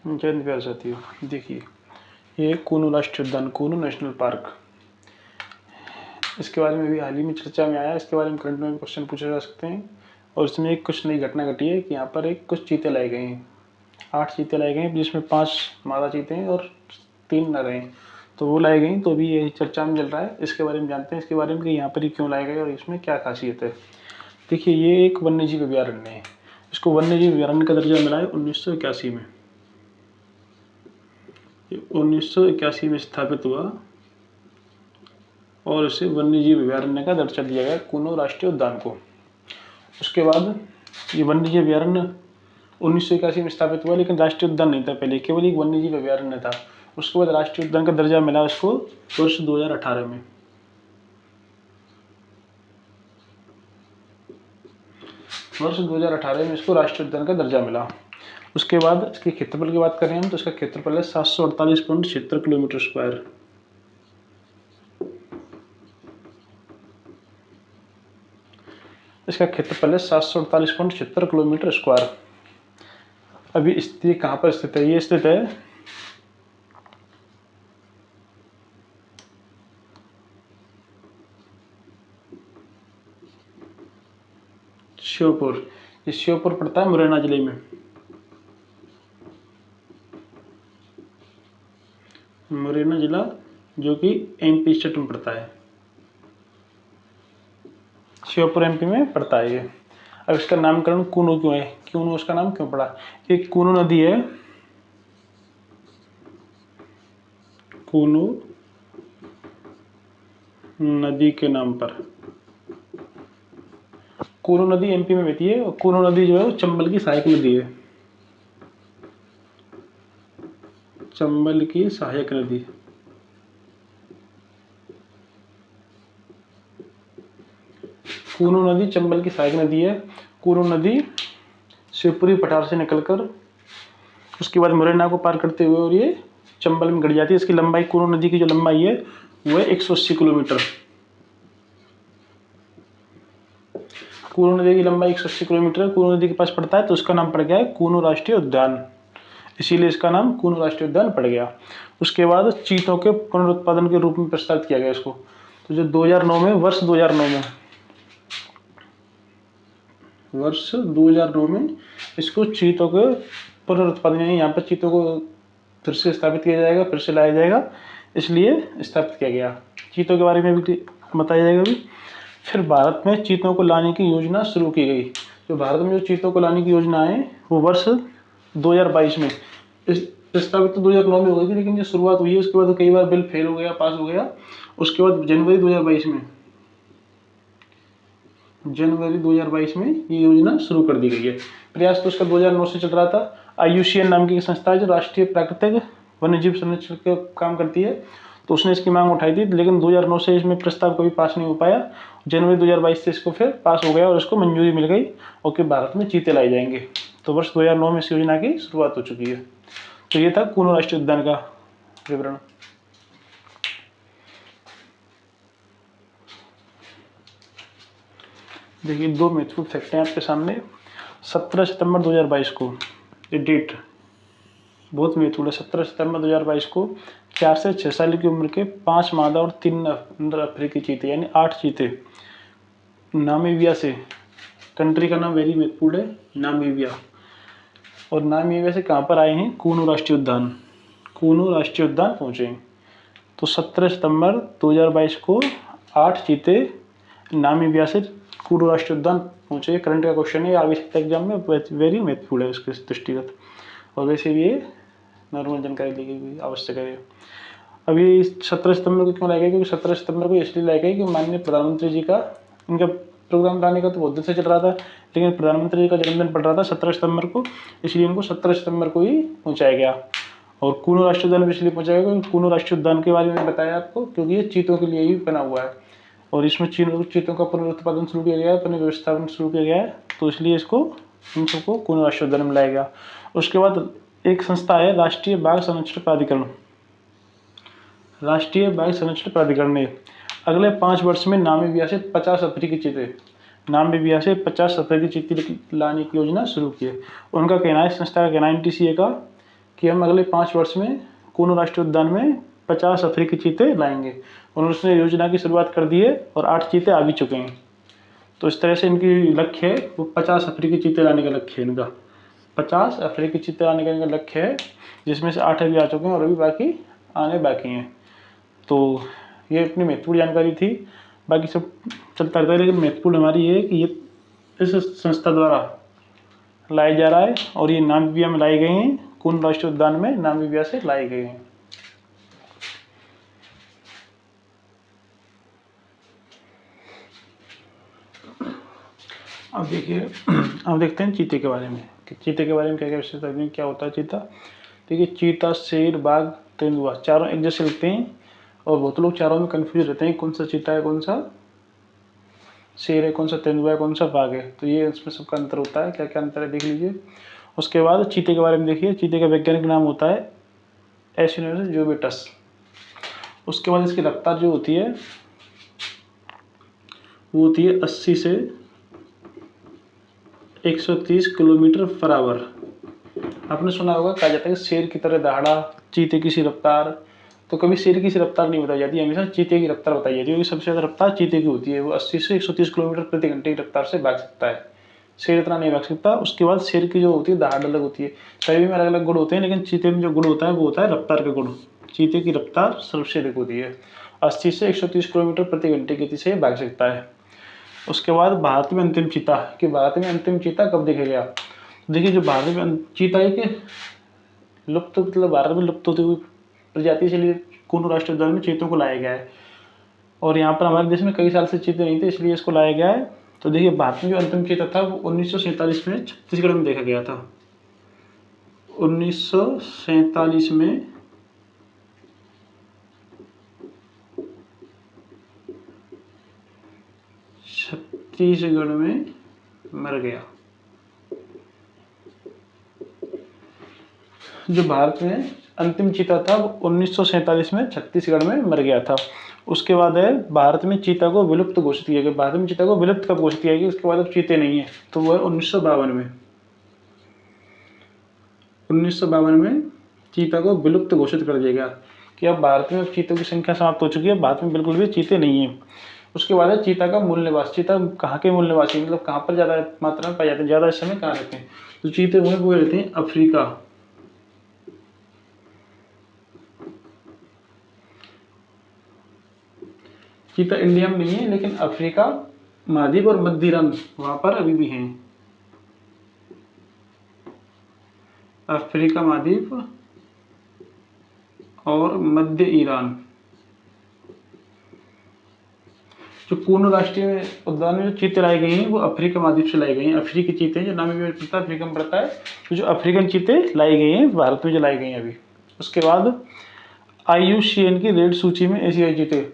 जय प्यारे साथियों, देखिए ये कूनू राष्ट्रीय उद्यान, कूनू नेशनल पार्क, इसके बारे में भी हाल ही में चर्चा में आया। इसके बारे में करंट में क्वेश्चन पूछे जा सकते हैं। और इसमें एक कुछ नई घटना घटी है कि यहाँ पर कुछ चीते लाए गए हैं। 8 चीते लाए गए हैं, जिसमें 5 मादा चीते हैं और 3 नर हैं। तो वो लाए गए, तो अभी यही चर्चा में चल रहा है। इसके बारे में जानते हैं, इसके बारे में कि यहाँ पर ही क्यों लाए गए और इसमें क्या खासियत है। देखिए ये एक वन्यजीव अभयारण्य है। इसको वन्यजीव अभयारण्य का दर्जा मिला है 1981 में। 1981 में स्थापित हुआ और इसे वन्यजीव अभयारण्य का दर्जा दिया गया कूनू राष्ट्रीय उद्यान को। उसके बाद ये वन्यजीव अभयारण्य 1981 में स्थापित हुआ, लेकिन राष्ट्रीय उद्यान नहीं था पहले, केवल एक वन्यजीव अभयारण्य था। उसके बाद राष्ट्रीय उद्यान का दर्जा मिला उसको वर्ष 2018 में। वर्ष 2018 में इसको राष्ट्रीय उद्यान का दर्जा मिला। उसके बाद इसके क्षेत्रफल की बात करें हम, तो इसका क्षेत्रफल है 748.76 किलोमीटर स्क्वायर। इसका क्षेत्रफल है 748.76 किलोमीटर स्क्वायर। अभी स्थिति कहाँ पर स्थित है? ये स्थित है श्योपुर। ये श्योपुर पड़ता है मुरैना जिले में। मुरैना जिला जो कि एमपी स्टेट में पड़ता है। श्योपुर एमपी में पड़ता है ये। अब इसका नामकरण कूनू क्यों है? कूनू उसका नाम क्यों पड़ा? एक कूनू नदी है, कूनू नदी के नाम पर। कूनू नदी एमपी में बहती है और कूनू नदी जो है वो चंबल की सहायक नदी है। चंबल की सहायक नदी। कूनू नदी चंबल की सहायक नदी है। कूनू नदी शिवपुरी पठार से निकलकर उसके बाद मुरैना को पार करते हुए और ये चंबल में गिर जाती है। इसकी लंबाई, कूनू नदी की जो लंबाई है वो है 180 किलोमीटर। कूनू नदी की लंबाई 180 किलोमीटर कूनू नदी के पास पड़ता है, तो उसका नाम पड़ गया है कूनू राष्ट्रीय उद्यान। इसीलिए इसका नाम कूनू राष्ट्रीय उद्यान पड़ गया। उसके बाद चीतों के पुनरुत्पादन के रूप में प्रस्तावित किया गया इसको। तो जो 2009 में, वर्ष 2009 में इसको चीतों के पुनरुत्पादन, यानी यहाँ पर चीतों को फिर से स्थापित किया जाएगा, फिर से लाया जाएगा, इसलिए स्थापित किया गया। चीतों के बारे में भी बताया जाएगा अभी। फिर भारत में चीतों को लाने की योजना शुरू की गई। जो भारत में जो चीतों को लाने की योजना है वो वर्ष 2022 में, इस प्रस्तावित तो 2009 में हो गई थी, लेकिन जो शुरुआत हुई है उसके बाद कई बार बिल फेल हो गया, पास हो गया। उसके बाद जनवरी 2022 में ये योजना शुरू कर दी गई है। प्रयास तो उसका 2009 से चल रहा था। IUCN नाम की संस्था है जो राष्ट्रीय प्राकृतिक वन्यजीव संरक्षण का काम करती है, तो उसने इसकी मांग उठाई थी, लेकिन 2009 से इसमें प्रस्ताव कभी पास नहीं हो पाया। जनवरी 2022 से इसको फिर पास हो गया और इसको मंजूरी मिल गई और कि भारत में चीते लाए जाएंगे। तो वर्ष 2009 में इस योजना की शुरुआत हो चुकी है। तो ये था कूनू राष्ट्रीय उद्यान का विवरण। देखिए 2 महत्वपूर्ण फैक्ट हैं आपके सामने। 17 सितंबर 2022 को, ये डेट बहुत महत्वपूर्ण है। 17 सितंबर 2022 को 4 से 6 साल की उम्र के 5 मादा और 3 नर अफ्रीकी चीते, यानी 8 चीते नामीबिया से, कंट्री का नाम वेरी महत्वपूर्ण है, नामीबिया। और नामीबिया से कहाँ पर आए हैं? कूनू राष्ट्रीय उद्यान। कूनू राष्ट्रीय उद्यान पहुँचे। तो 17 सितंबर 2022 को 8 चीते नामीबिया से कूनू राष्ट्रीय उद्यान पहुँचे। करंट का क्वेश्चन है, आगे एग्जाम में वेरी महत्वपूर्ण है उसके दृष्टिगत। और वैसे भी ये नॉर्मल जानकारी ली गई आवश्यक है। अभी 17 सितंबर को क्यों लाया गया? क्योंकि 17 सितंबर को इसलिए लाया गया कि माननीय प्रधानमंत्री जी का, इनका प्रोग्राम लाने का तो बहुत दिन से चल रहा था, लेकिन प्रधानमंत्री जी का जन्मदिन पड़ रहा था 17 सितंबर को, इसलिए इनको 17 सितंबर को ही पहुँचाया गया। और कूनू राष्ट्रीय उद्यान इसलिए पहुँचाया गया क्योंकि कूनू राष्ट्रीय उद्यान के बारे में बताया आपको, क्योंकि ये चीतों के लिए ही बना हुआ है और इसमें चीतों का पुनरुत्पादन शुरू किया गया है, पुनर्व्यवस्थापन शुरू किया गया है, तो इसलिए इसको, इन सबको कूनू राष्ट्रीय उद्यान में लाया गया। उसके बाद एक संस्था है राष्ट्रीय बाघ संरक्षण प्राधिकरण। राष्ट्रीय बाघ संरक्षण प्राधिकरण ने अगले 5 वर्ष में नामीबिया से 50 अफ्रीकी चीते लाने की योजना शुरू की है। उनका कहना है, संस्था का कहना है, NTCA का, कि हम अगले 5 वर्ष में कूनो राष्ट्रीय उद्यान में 50 अफ्रीकी चीते लाएंगे। उन्होंने उसने योजना की शुरुआत कर दी है और 8 चीते आ भी चुके हैं। तो इस तरह से इनकी लक्ष्य है वो 50 अफ्रीकी चीते लाने का लक्ष्य है इनका। 50 अफ्रीकी चीते लाने का इनका लक्ष्य है, जिसमें से 8 अभी आ चुके हैं और अभी बाकी आने बाकी हैं। तो ये इतनी महत्वपूर्ण जानकारी थी, बाकी सब चलता रहता है, लेकिन महत्वपूर्ण हमारी ये है कि ये इस संस्था द्वारा लाया जा रहा है और ये नामीबिया में लाए गए हैं। कूनो राष्ट्रीय उद्यान में नामीबिया से लाए गए हैं। अब देखिए, अब देखते हैं चीते के बारे में कि चीते के बारे में क्या क्या विशेषता है, क्या होता है चीता। देखिए, चीता, शेर, बाघ, तेंदुआ चारों एक जैसे लगते हैं और बहुत लोग चारों में कंफ्यूज रहते हैं, कौन सा चीता है, कौन सा शेर है, कौन सा तेंदुआ है, कौन सा बाघ है। तो ये इसमें सबका अंतर होता है, क्या क्या अंतर है देख लीजिए। उसके बाद चीते के बारे में देखिए, चीते का वैज्ञानिक नाम होता है एसिनोडस यूबेटस। उसके बाद इसकी रफ्तार जो होती है वो होती है 80 से 130 किलोमीटर पर आवर। आपने सुना होगा, कहा जाता है कि शेर की तरह दहाड़ा, चीते की सी रफ्तार। तो कभी शेर की सी रफ्तार नहीं बताई जाती, हमेशा चीते की रफ्तार बताई जाती है, क्योंकि सबसे ज़्यादा रफ्तार चीते की होती है। वो 80 से 130 किलोमीटर प्रति घंटे की रफ्तार से भाग सकता है, शेर इतना नहीं भाग सकता। उसके बाद शेर की जो होती है दहाड़ अलग होती है। सभी में अलग अलग गुण होते हैं, लेकिन चीते में जो गुण होता है वो होता है रफ्तार का गुण। चीते की रफ्तार सबसे अधिक होती है, 80 से 130 किलोमीटर प्रति घंटे की गति से भाग सकता है। उसके बाद भारत में अंतिम चीता, कि भारत में अंतिम चीता कब दिखेगा। देखिए, जो भारत में चीता है कि लुप्त, मतलब भारत में लुप्त होती हुई प्रजाति, इसलिए कूनो राष्ट्रीय उद्यान में चीतों को लाया गया है। और यहाँ पर हमारे देश में कई साल से चीते नहीं थे, इसलिए इसको लाया गया है। तो देखिए, भारत में जो अंतिम चीता था वो 1947 में छत्तीसगढ़ में देखा गया था। 1947 में छत्तीसगढ़ में मर गया। जो भारत में अंतिम चीता था वो 1947 में छत्तीसगढ़ में मर गया था। उसके बाद है भारत में चीता को विलुप्त घोषित किया गया। भारत में चीता को विलुप्त कब घोषित किया गया, उसके बाद अब चीते नहीं है, तो वो है 1952 में। 1952 में चीता को विलुप्त घोषित कर दिया गया कि अब भारत में चीतों की संख्या समाप्त हो चुकी है, भारत में बिल्कुल भी चीते नहीं है। उसके बाद है चीता का मूल निवास। चीता कहाँ के मूल निवासी, मतलब कहाँ पर ज़्यादा मात्रा में पाए जाते हैं, ज़्यादा इस समय कहाँ रहते हैं। तो चीते वो रहते हैं अफ्रीका। चीता इंडिया में नहीं है, लेकिन अफ्रीका महाद्वीप और मध्य ईरान वहाँ पर अभी भी हैं। अफ्रीका महाद्वीप और मध्य ईरान। जो कूनो राष्ट्रीय उद्यान में जो चीते लाए गए हैं वो अफ्रीका महाद्वीप से लाए गए हैं। अफ्रीकी चीते हैं, जो नामीबिया में पड़ता है, अफ्रीका में पड़ता है। तो जो अफ्रीकन चीते लाए गए हैं भारत में, जो लाए गए हैं अभी। उसके बाद IUCN की रेड सूची में एशियाई चीते,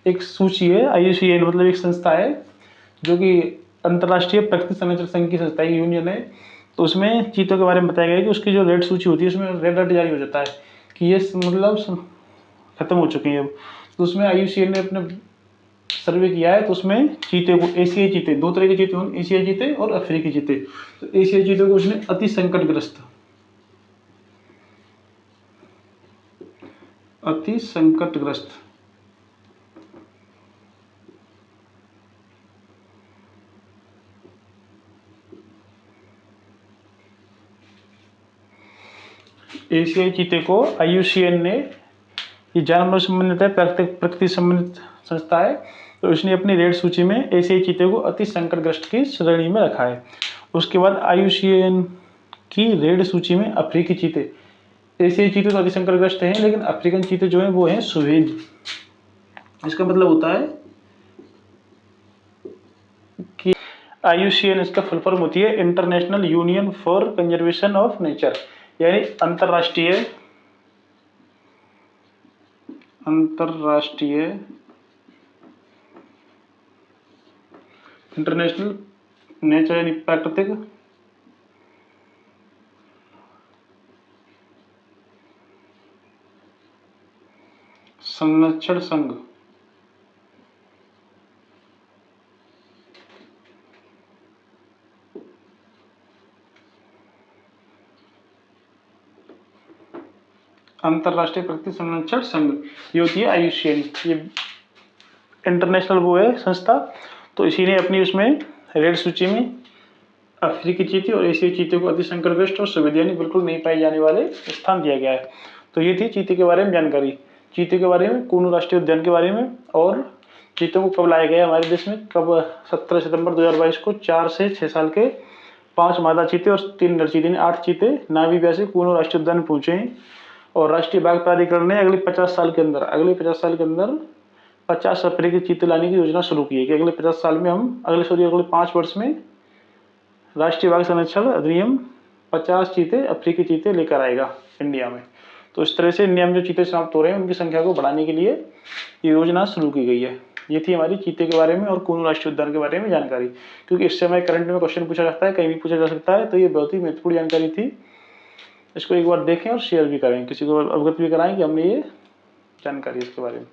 एक सूची है। IUCN मतलब एक संस्था है जो कि अंतर्राष्ट्रीय प्रकृति संरक्षण संघ की संस्था है, यूनियन है। तो उसमें चीतों के बारे में बताया गया है कि उसकी जो रेड सूची होती है उसमें रेड अलर्ट जारी हो जाता है कि ये मतलब खत्म हो चुकी है अब। तो उसमें IUCN ने अपने सर्वे किया है, तो उसमें चीते को, एशियाई चीते, दो तरह के चीते होंगे, एशियाई चीते और अफ्रीकी चीते। तो एशियाई चीते को उसने अति संकटग्रस्त, अति संकटग्रस्त एशियाई चीते को IUCN ने, ये जानवरों से संबंधित है, प्रकृति संबंधित संस्था है, तो इसने अपनी रेड सूची में एशियाई चीते को अति संकटग्रस्त की श्रेणी में रखा है। उसके बाद IUCN की रेड सूची में अफ्रीकी चीते, एशियाई चीते तो अति संकटग्रस्त हैं, लेकिन अफ्रीकन चीते जो हैं वो हैं सुहेज। इसका मतलब होता है कि IUCN, इसका फुल फॉर्म होती है international union for conservation of nature, यानी अंतरराष्ट्रीय इंटरनेशनल नेचर, यानी प्राकृतिक संरक्षण संघ। अंतर्राष्ट्रीय प्रकृति संरक्षण संघ, ये होती है IUCN, ये इंटरनेशनल वो है संस्था। तो इसी ने अपनी उसमें रेड सूची में अफ्रीकी चीते और एशियाई चीते को अति संकटग्रस्त और संवैधानिक बिल्कुल नहीं पाए जाने वाले स्थान दिया गया है। तो ये थी चीते के बारे में जानकारी, चीते के बारे में, कूनू राष्ट्रीय उद्यान के बारे में, और चीतों को कब लाया गया हमारे देश में, कब 17 सितंबर 2022 को 4 से 6 साल के 5 मादा चीते और 3 नर चीते, 8 चीते नामीबिया से कूनू राष्ट्रीय उद्यान पहुंचे हैं। और राष्ट्रीय बाघ प्राधिकरण ने अगले 50 साल के अंदर 50 अफ्रीकी चीते लाने की योजना शुरू की है कि अगले 50 साल में हम अगले 5 वर्ष में राष्ट्रीय बाघ संरक्षण अधिनियम 50 चीते, अफ्रीकी चीते लेकर आएगा इंडिया में। तो इस तरह से इंडिया में जो चीते समाप्त हो रहे हैं उनकी संख्या को बढ़ाने के लिए ये योजना शुरू की गई है। ये थी हमारी चीते के बारे में और कूनू राष्ट्रीय उद्यान के बारे में जानकारी, क्योंकि इससे हमें करंट में क्वेश्चन पूछा जाता है, कहीं भी पूछा जा सकता है। तो ये बहुत ही महत्वपूर्ण जानकारी थी, इसको एक बार देखें और शेयर भी करें, किसी को अवगत भी कराएं कि हमने ये जानकारी इसके बारे में।